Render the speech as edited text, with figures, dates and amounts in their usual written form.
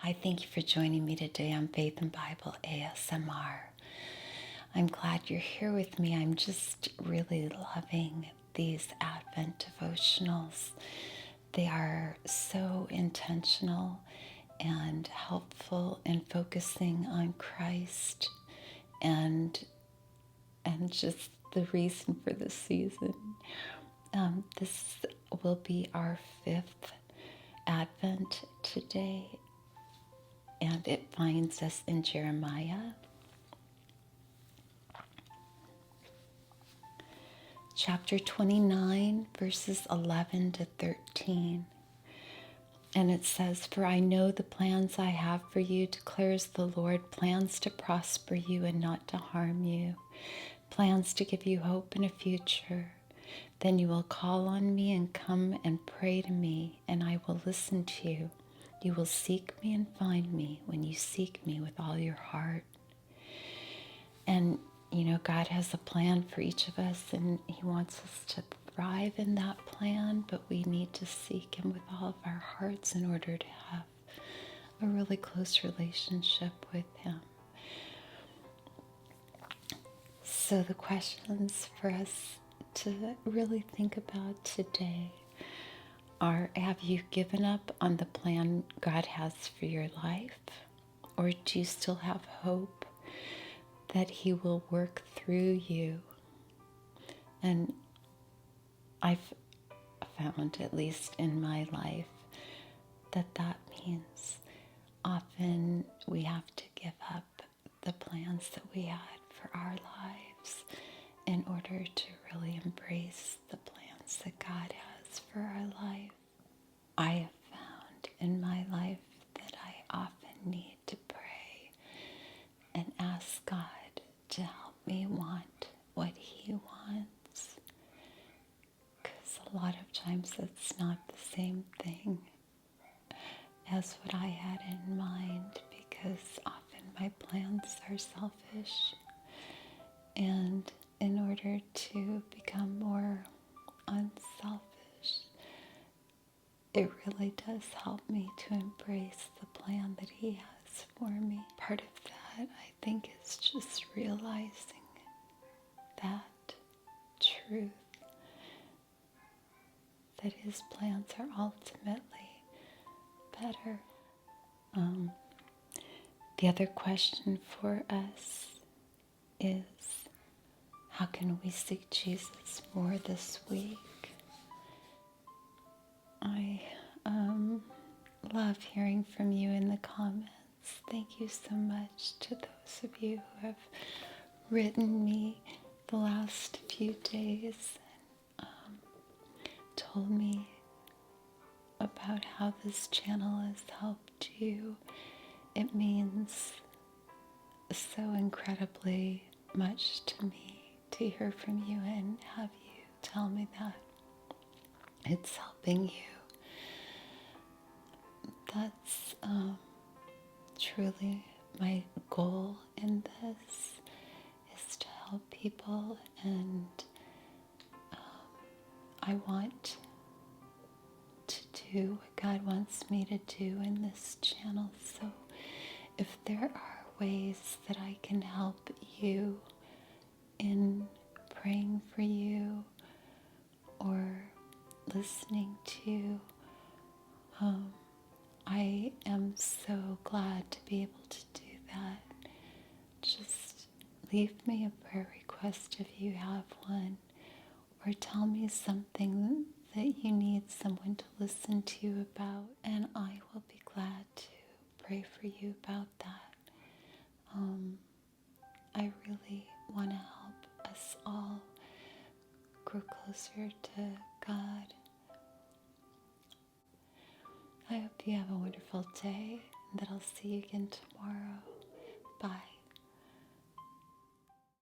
Hi, thank you for joining me today on Faith and Bible ASMR. I'm glad you're here with me. I'm just really loving these Advent devotionals. They are so intentional and helpful in focusing on Christ and just the reason for the season. This will be our 5th Advent today, and it finds us in Jeremiah chapter 29, verses 11 to 13. And it says, "For I know the plans I have for you, declares the Lord, plans to prosper you and not to harm you, plans to give you hope and a future. Then you will call on me and come and pray to me, and I will listen to you. You will seek me and find me when you seek me with all your heart." And, God has a plan for each of us, and He wants us to thrive in that plan, but we need to seek Him with all of our hearts in order to have a really close relationship with Him. So the questions for us to really think about today are, have you given up on the plan God has for your life? Or do you still have hope that He will work through you? And I've found, at least in my life, that means often we have to give up the plans that we had for our lives in order to really embrace the plans that God has for our life. I have found in my life that I often need to pray and ask God to help me want what He wants, because a lot of times it's not the same thing as what I had in mind, because often my plans are selfish. And in order to become more unselfish, it really does help me to embrace the plan that He has for me. Part of that, I think, is just realizing that truth, that His plans are ultimately better. The other question for us is, how can we seek Jesus more this week? I love hearing from you in the comments. Thank you so much to those of you who have written me the last few days and told me about how this channel has helped you. It means so incredibly much to me to hear from you and have you tell me that it's helping you. That's truly my goal in this, is to help people, and I want to do what God wants me to do in this channel. So if there are ways that I can help you in praying for you or listening to, I am so glad to be able to do that. Just leave me a prayer request if you have one, or tell me something that you need someone to listen to you about, and I will be glad to pray for you about that. I really want to help us all grow closer to God. I hope you have a wonderful day, and that I'll see you again tomorrow. Bye.